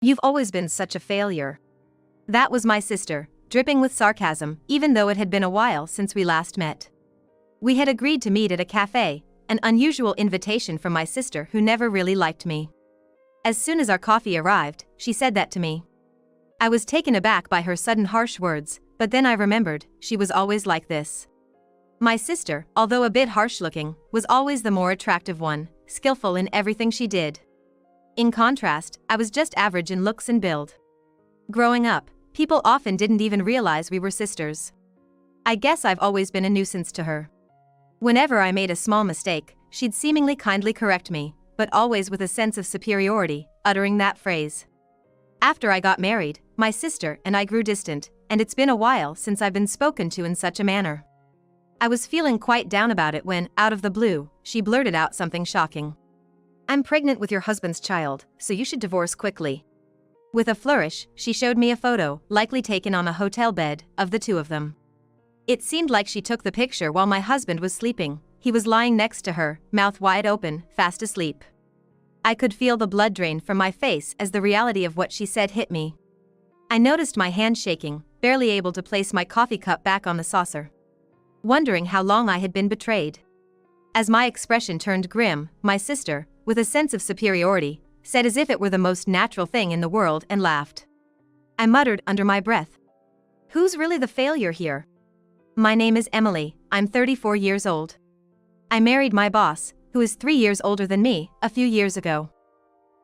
You've always been such a failure. That was my sister, dripping with sarcasm, even though it had been a while since we last met. We had agreed to meet at a cafe, an unusual invitation from my sister who never really liked me. As soon as our coffee arrived, she said that to me. I was taken aback by her sudden harsh words, but then I remembered, she was always like this. My sister, although a bit harsh-looking, was always the more attractive one, skillful in everything she did. In contrast, I was just average in looks and build. Growing up, people often didn't even realize we were sisters. I guess I've always been a nuisance to her. Whenever I made a small mistake, she'd seemingly kindly correct me, but always with a sense of superiority, uttering that phrase. After I got married, my sister and I grew distant, and it's been a while since I've been spoken to in such a manner. I was feeling quite down about it when, out of the blue, she blurted out something shocking. "I'm pregnant with your husband's child, so you should divorce quickly." With a flourish, she showed me a photo, likely taken on a hotel bed, of the two of them. It seemed like she took the picture while my husband was sleeping. He was lying next to her, mouth wide open, fast asleep. I could feel the blood drain from my face as the reality of what she said hit me. I noticed my hand shaking, barely able to place my coffee cup back on the saucer. Wondering how long I had been betrayed. As my expression turned grim, my sister, with a sense of superiority, said as if it were the most natural thing in the world and laughed. I muttered under my breath. "Who's really the failure here?" "My name is Emily, I'm 34 years old. I married my boss, who is 3 years older than me, a few years ago.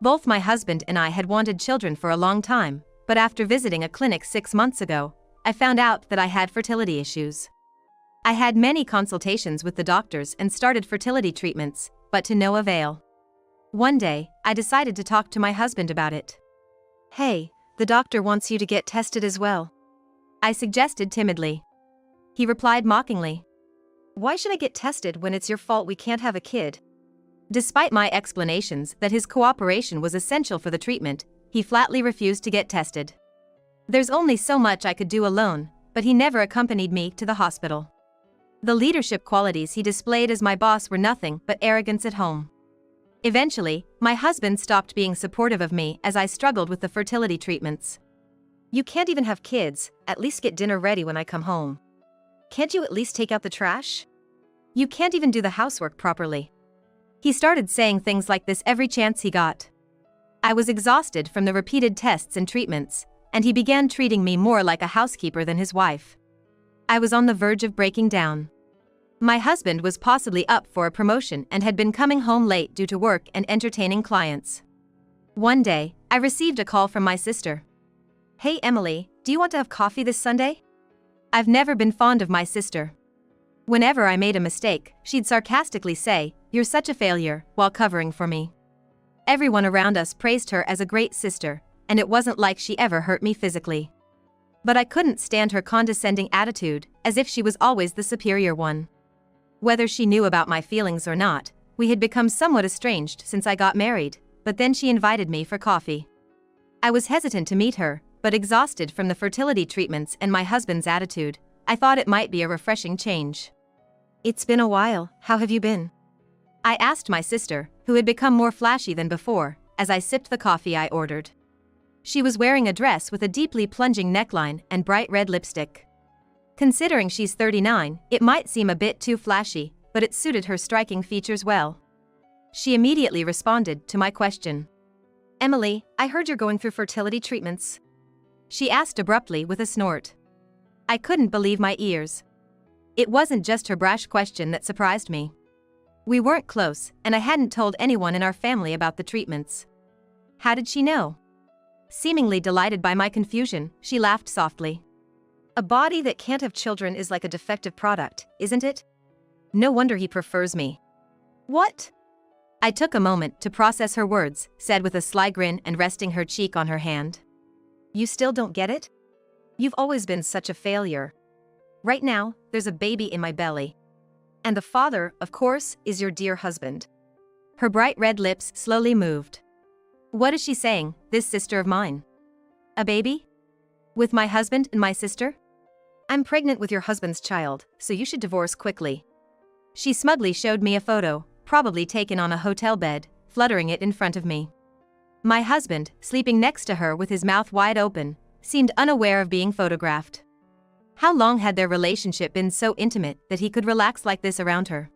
Both my husband and I had wanted children for a long time, but after visiting a clinic 6 months ago, I found out that I had fertility issues. I had many consultations with the doctors and started fertility treatments, but to no avail. One day, I decided to talk to my husband about it. "Hey, the doctor wants you to get tested as well," I suggested timidly. He replied mockingly. "Why should I get tested when it's your fault we can't have a kid?" Despite my explanations that his cooperation was essential for the treatment, he flatly refused to get tested. There's only so much I could do alone, but he never accompanied me to the hospital. The leadership qualities he displayed as my boss were nothing but arrogance at home. Eventually, my husband stopped being supportive of me as I struggled with the fertility treatments. "You can't even have kids, at least get dinner ready when I come home. Can't you at least take out the trash? You can't even do the housework properly." He started saying things like this every chance he got. I was exhausted from the repeated tests and treatments, and he began treating me more like a housekeeper than his wife. I was on the verge of breaking down. My husband was possibly up for a promotion and had been coming home late due to work and entertaining clients. One day, I received a call from my sister. "Hey Emily, do you want to have coffee this Sunday?" I've never been fond of my sister. Whenever I made a mistake, she'd sarcastically say, "You're such a failure," while covering for me. Everyone around us praised her as a great sister, and it wasn't like she ever hurt me physically. But I couldn't stand her condescending attitude, as if she was always the superior one. Whether she knew about my feelings or not, we had become somewhat estranged since I got married, but then she invited me for coffee. I was hesitant to meet her, but exhausted from the fertility treatments and my husband's attitude, I thought it might be a refreshing change. "It's been a while, how have you been?" I asked my sister, who had become more flashy than before, as I sipped the coffee I ordered. She was wearing a dress with a deeply plunging neckline and bright red lipstick. Considering she's 39, it might seem a bit too flashy, but it suited her striking features well. She immediately responded to my question. "Emily, I heard you're going through fertility treatments," she asked abruptly with a snort. I couldn't believe my ears. It wasn't just her brash question that surprised me. We weren't close, and I hadn't told anyone in our family about the treatments. How did she know? Seemingly delighted by my confusion, she laughed softly. "A body that can't have children is like a defective product, isn't it? No wonder he prefers me." "What?" I took a moment to process her words, said with a sly grin and resting her cheek on her hand. "You still don't get it? You've always been such a failure. Right now, there's a baby in my belly. And the father, of course, is your dear husband." Her bright red lips slowly moved. What is she saying, this sister of mine? A baby? With my husband and my sister? "I'm pregnant with your husband's child, so you should divorce quickly." She smugly showed me a photo, probably taken on a hotel bed, fluttering it in front of me. My husband, sleeping next to her with his mouth wide open, seemed unaware of being photographed. How long had their relationship been so intimate that he could relax like this around her?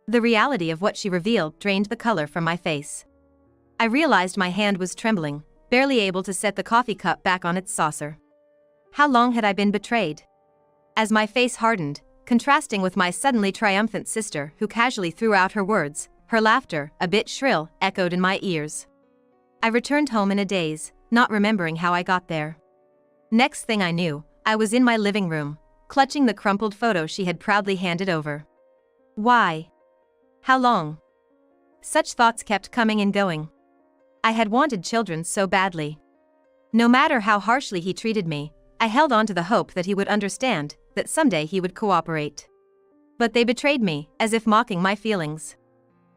The reality of what she revealed drained the color from my face. I realized my hand was trembling, barely able to set the coffee cup back on its saucer. How long had I been betrayed? As my face hardened, contrasting with my suddenly triumphant sister who casually threw out her words, her laughter, a bit shrill, echoed in my ears. I returned home in a daze, not remembering how I got there. Next thing I knew, I was in my living room, clutching the crumpled photo she had proudly handed over. Why? How long? Such thoughts kept coming and going. I had wanted children so badly. No matter how harshly he treated me, I held on to the hope that he would understand, that someday he would cooperate. But they betrayed me, as if mocking my feelings.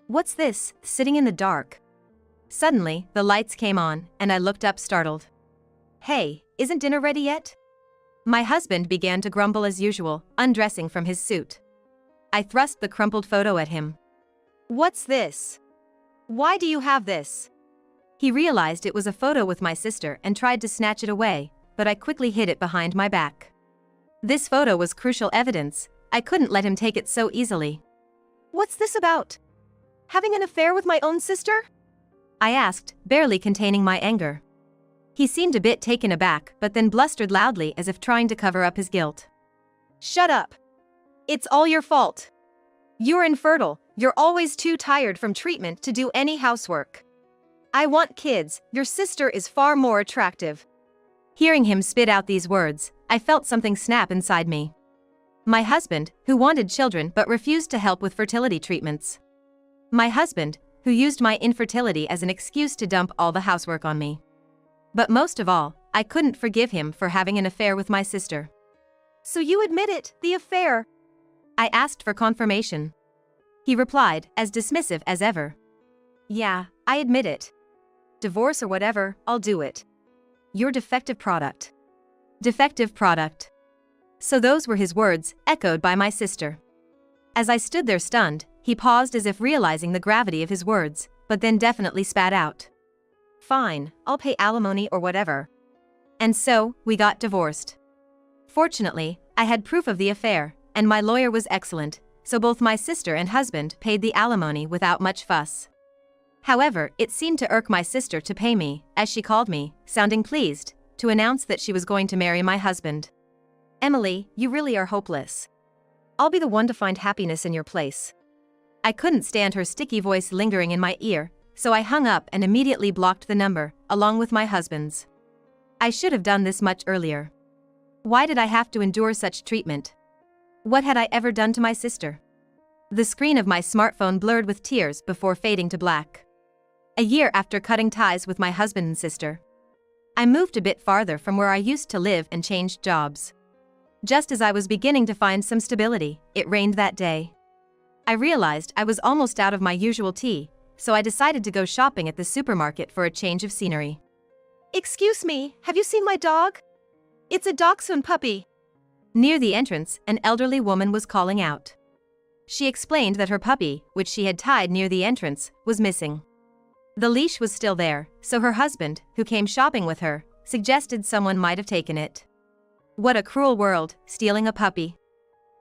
What's this, sitting in the dark? Suddenly, the lights came on, and I looked up startled. Hey, isn't dinner ready yet? My husband began to grumble as usual, undressing from his suit. I thrust the crumpled photo at him. What's this? Why do you have this? He realized it was a photo with my sister and tried to snatch it away, but I quickly hid it behind my back. This photo was crucial evidence. I couldn't let him take it so easily. What's this about? Having an affair with my own sister? I asked, barely containing my anger. He seemed a bit taken aback, but then blustered loudly as if trying to cover up his guilt. Shut up. It's all your fault. You're infertile, you're always too tired from treatment to do any housework. I want kids, your sister is far more attractive. Hearing him spit out these words, I felt something snap inside me. My husband, who wanted children but refused to help with fertility treatments. My husband, who used my infertility as an excuse to dump all the housework on me. But most of all, I couldn't forgive him for having an affair with my sister. So you admit it, the affair? I asked for confirmation. He replied, as dismissive as ever. Yeah, I admit it. Divorce or whatever, I'll do it. You're defective product. Defective product. So those were his words, echoed by my sister. As I stood there stunned, he paused as if realizing the gravity of his words, but then definitely spat out. Fine, I'll pay alimony or whatever. And so, we got divorced. Fortunately, I had proof of the affair, and my lawyer was excellent, so both my sister and husband paid the alimony without much fuss. However, it seemed to irk my sister to pay me, as she called me, sounding pleased, to announce that she was going to marry my husband. Emily, you really are hopeless. I'll be the one to find happiness in your place. I couldn't stand her sticky voice lingering in my ear, so I hung up and immediately blocked the number, along with my husband's. I should have done this much earlier. Why did I have to endure such treatment? What had I ever done to my sister? The screen of my smartphone blurred with tears before fading to black. A year after cutting ties with my husband and sister, I moved a bit farther from where I used to live and changed jobs. Just as I was beginning to find some stability, it rained that day. I realized I was almost out of my usual tea, so I decided to go shopping at the supermarket for a change of scenery. Excuse me, have you seen my dog? It's a dachshund puppy. Near the entrance, an elderly woman was calling out. She explained that her puppy, which she had tied near the entrance, was missing. The leash was still there, so her husband, who came shopping with her, suggested someone might have taken it. What a cruel world, stealing a puppy.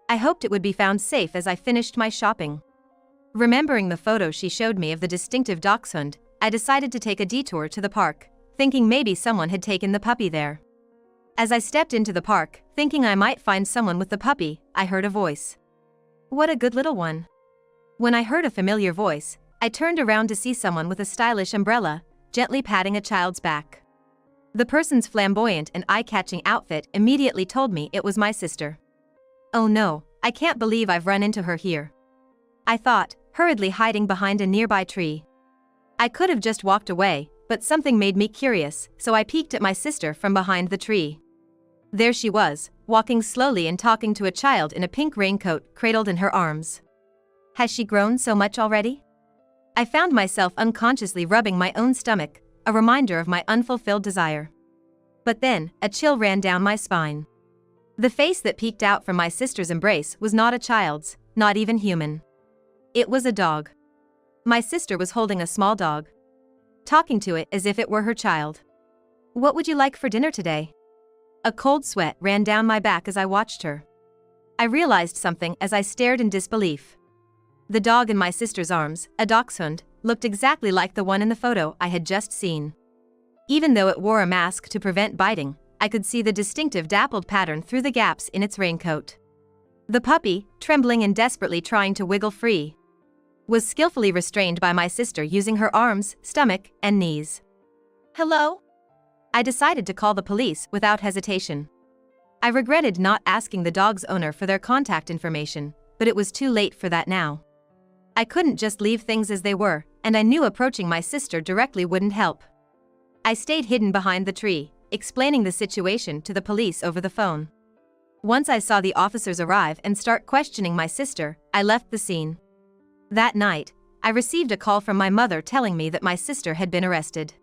I hoped it would be found safe as I finished my shopping. Remembering the photo she showed me of the distinctive dachshund, I decided to take a detour to the park, thinking maybe someone had taken the puppy there. As I stepped into the park, thinking I might find someone with the puppy, I heard a voice. What a good little one. When I heard a familiar voice, I turned around to see someone with a stylish umbrella, gently patting a child's back. The person's flamboyant and eye-catching outfit immediately told me it was my sister. Oh no, I can't believe I've run into her here. I thought, hurriedly hiding behind a nearby tree. I could have just walked away, but something made me curious, so I peeked at my sister from behind the tree. There she was, walking slowly and talking to a child in a pink raincoat cradled in her arms. Has she grown so much already? I found myself unconsciously rubbing my own stomach, a reminder of my unfulfilled desire. But then, a chill ran down my spine. The face that peeked out from my sister's embrace was not a child's, not even human. It was a dog. My sister was holding a small dog. talking to it as if it were her child. "What would you like for dinner today?" A cold sweat ran down my back as I watched her. I realized something as I stared in disbelief. The dog in my sister's arms, a dachshund, looked exactly like the one in the photo I had just seen. Even though it wore a mask to prevent biting, I could see the distinctive dappled pattern through the gaps in its raincoat. The puppy, trembling and desperately trying to wiggle free, was skillfully restrained by my sister using her arms, stomach, and knees. "Hello?" I decided to call the police without hesitation. I regretted not asking the dog's owner for their contact information, but it was too late for that now. I couldn't just leave things as they were, and I knew approaching my sister directly wouldn't help. I stayed hidden behind the tree, explaining the situation to the police over the phone. Once I saw the officers arrive and start questioning my sister, I left the scene. That night, I received a call from my mother telling me that my sister had been arrested.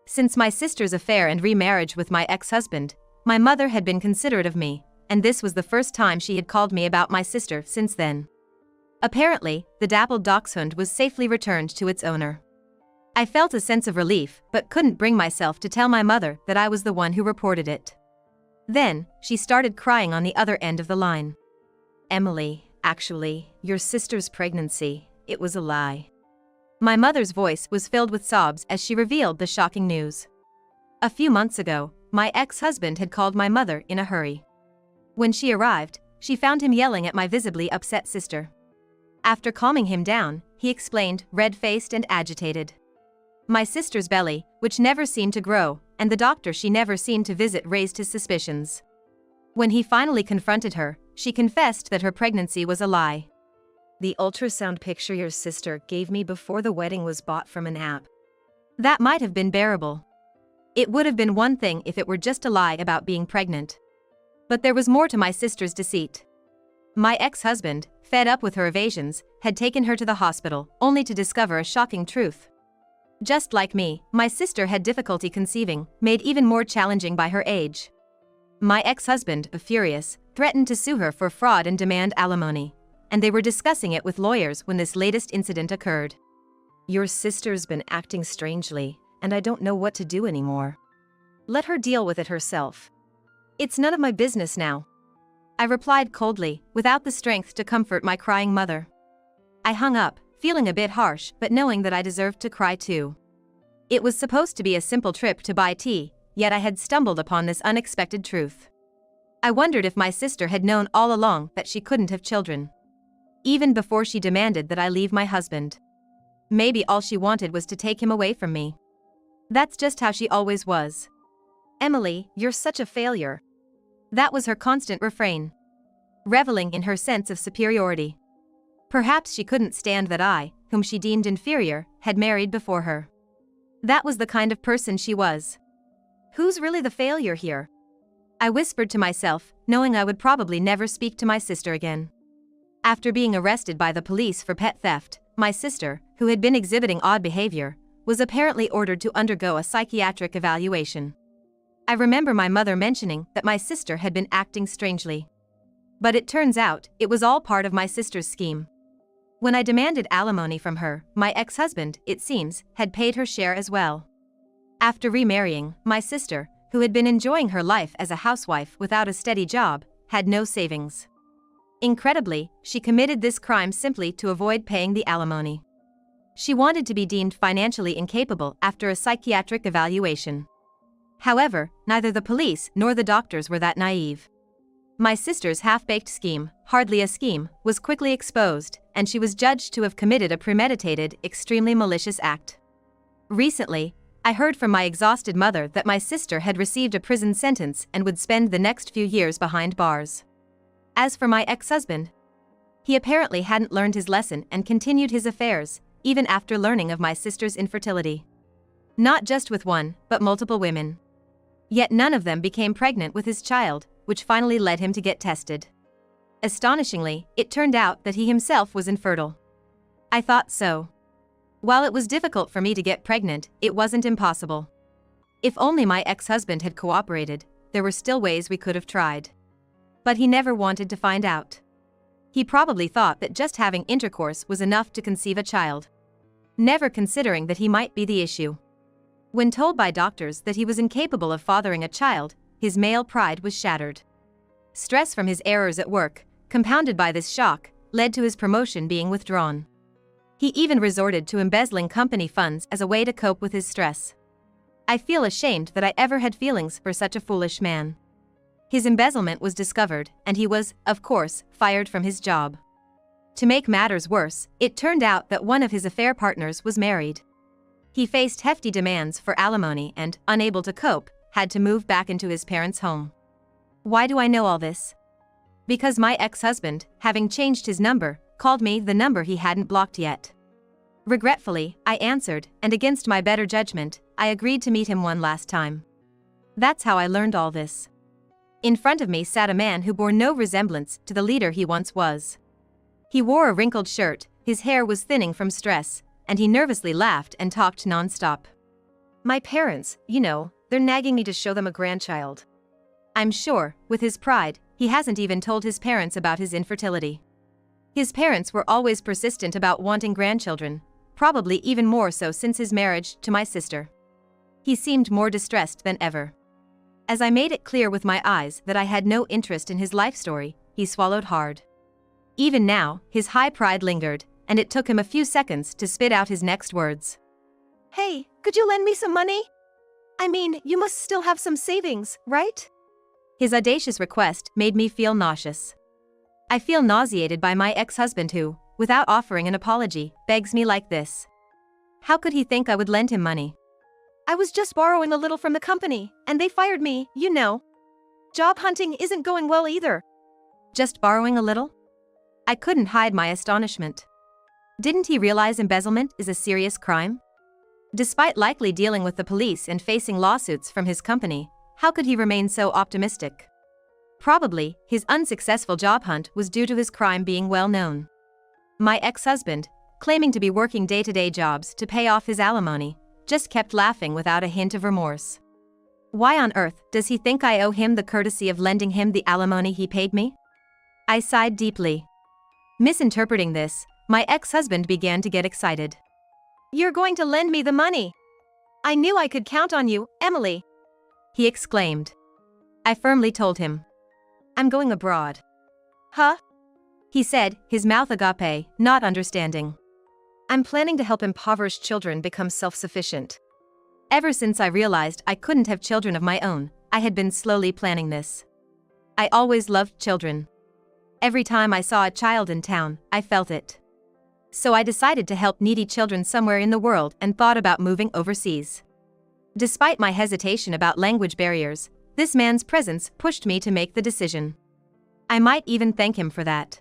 Since my sister's affair and remarriage with my ex-husband, my mother had been considerate of me, and this was the first time she had called me about my sister since then. Apparently, the dappled dachshund was safely returned to its owner. I felt a sense of relief but couldn't bring myself to tell my mother that I was the one who reported it. Then, she started crying on the other end of the line. "Emily, actually, your sister's pregnancy, it was a lie." My mother's voice was filled with sobs as she revealed the shocking news. A few months ago, my ex-husband had called my mother in a hurry. When she arrived, she found him yelling at my visibly upset sister. After calming him down, he explained, red-faced and agitated. My sister's belly, which never seemed to grow, and the doctor she never seemed to visit raised his suspicions. When he finally confronted her, she confessed that her pregnancy was a lie. "The ultrasound picture your sister gave me before the wedding was bought from an app." That might have been bearable. It would have been one thing if it were just a lie about being pregnant. But there was more to my sister's deceit. My ex-husband, fed up with her evasions, had taken her to the hospital, only to discover a shocking truth. Just like me, my sister had difficulty conceiving, made even more challenging by her age. My ex-husband, furious, threatened to sue her for fraud and demand alimony, and they were discussing it with lawyers when this latest incident occurred. "Your sister's been acting strangely, and I don't know what to do anymore. Let her deal with it herself. It's none of my business now," I replied coldly, without the strength to comfort my crying mother. I hung up, feeling a bit harsh but knowing that I deserved to cry too. It was supposed to be a simple trip to buy tea, yet I had stumbled upon this unexpected truth. I wondered if my sister had known all along that she couldn't have children. Even before she demanded that I leave my husband. Maybe all she wanted was to take him away from me. That's just how she always was. "Emily, you're such a failure." That was her constant refrain. Reveling in her sense of superiority. Perhaps she couldn't stand that I, whom she deemed inferior, had married before her. That was the kind of person she was. Who's really the failure here? I whispered to myself, knowing I would probably never speak to my sister again. After being arrested by the police for pet theft, my sister, who had been exhibiting odd behavior, was apparently ordered to undergo a psychiatric evaluation. I remember my mother mentioning that my sister had been acting strangely. But it turns out, it was all part of my sister's scheme. When I demanded alimony from her, my ex-husband, it seems, had paid her share as well. After remarrying, my sister, who had been enjoying her life as a housewife without a steady job, had no savings. Incredibly, she committed this crime simply to avoid paying the alimony. She wanted to be deemed financially incapable after a psychiatric evaluation. However, neither the police nor the doctors were that naive. My sister's half-baked scheme, hardly a scheme, was quickly exposed, and she was judged to have committed a premeditated, extremely malicious act. Recently, I heard from my exhausted mother that my sister had received a prison sentence and would spend the next few years behind bars. As for my ex-husband, he apparently hadn't learned his lesson and continued his affairs, even after learning of my sister's infertility. Not just with one, but multiple women. Yet none of them became pregnant with his child, which finally led him to get tested. Astonishingly, it turned out that he himself was infertile. I thought so. While it was difficult for me to get pregnant, it wasn't impossible. If only my ex-husband had cooperated, there were still ways we could have tried. But he never wanted to find out. He probably thought that just having intercourse was enough to conceive a child, never considering that he might be the issue. When told by doctors that he was incapable of fathering a child, his male pride was shattered. Stress from his errors at work, compounded by this shock, led to his promotion being withdrawn. He even resorted to embezzling company funds as a way to cope with his stress. I feel ashamed that I ever had feelings for such a foolish man. His embezzlement was discovered, and he was, of course, fired from his job. To make matters worse, it turned out that one of his affair partners was married. He faced hefty demands for alimony and, unable to cope, had to move back into his parents' home. Why do I know all this? Because my ex-husband, having changed his number, called me the number he hadn't blocked yet. Regretfully, I answered, and against my better judgment, I agreed to meet him one last time. That's how I learned all this. In front of me sat a man who bore no resemblance to the leader he once was. He wore a wrinkled shirt, his hair was thinning from stress, and he nervously laughed and talked non-stop. My parents, they're nagging me to show them a grandchild. I'm sure, with his pride, he hasn't even told his parents about his infertility. His parents were always persistent about wanting grandchildren, probably even more so since his marriage to my sister. He seemed more distressed than ever. As I made it clear with my eyes that I had no interest in his life story, he swallowed hard. Even now, his high pride lingered, and it took him a few seconds to spit out his next words. Hey, could you lend me some money? I mean, you must still have some savings, right? His audacious request made me feel nauseous. I feel nauseated by my ex-husband who, without offering an apology, begs me like this. How could he think I would lend him money? I was just borrowing a little from the company, and they fired me, Job hunting isn't going well either. Just borrowing a little? I couldn't hide my astonishment. Didn't he realize embezzlement is a serious crime? Despite likely dealing with the police and facing lawsuits from his company, how could he remain so optimistic? Probably, his unsuccessful job hunt was due to his crime being well known. My ex-husband, claiming to be working day-to-day jobs to pay off his alimony, just kept laughing without a hint of remorse. Why on earth does he think I owe him the courtesy of lending him the alimony he paid me? I sighed deeply. Misinterpreting this, my ex-husband began to get excited. You're going to lend me the money. I knew I could count on you, Emily, he exclaimed. I firmly told him. I'm going abroad. Huh? He said, his mouth agape, not understanding. I'm planning to help impoverished children become self-sufficient. Ever since I realized I couldn't have children of my own, I had been slowly planning this. I always loved children. Every time I saw a child in town, I felt it. So I decided to help needy children somewhere in the world and thought about moving overseas. Despite my hesitation about language barriers, this man's presence pushed me to make the decision. I might even thank him for that.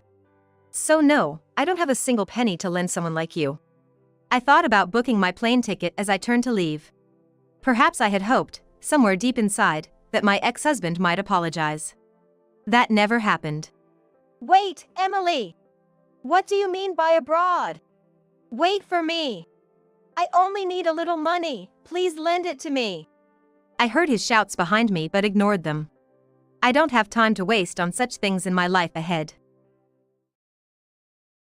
So no, I don't have a single penny to lend someone like you. I thought about booking my plane ticket as I turned to leave. Perhaps I had hoped, somewhere deep inside, that my ex-husband might apologize. That never happened. Wait, Emily! What do you mean by abroad? Wait for me. I only need a little money, please lend it to me. I heard his shouts behind me but ignored them. I don't have time to waste on such things in my life ahead.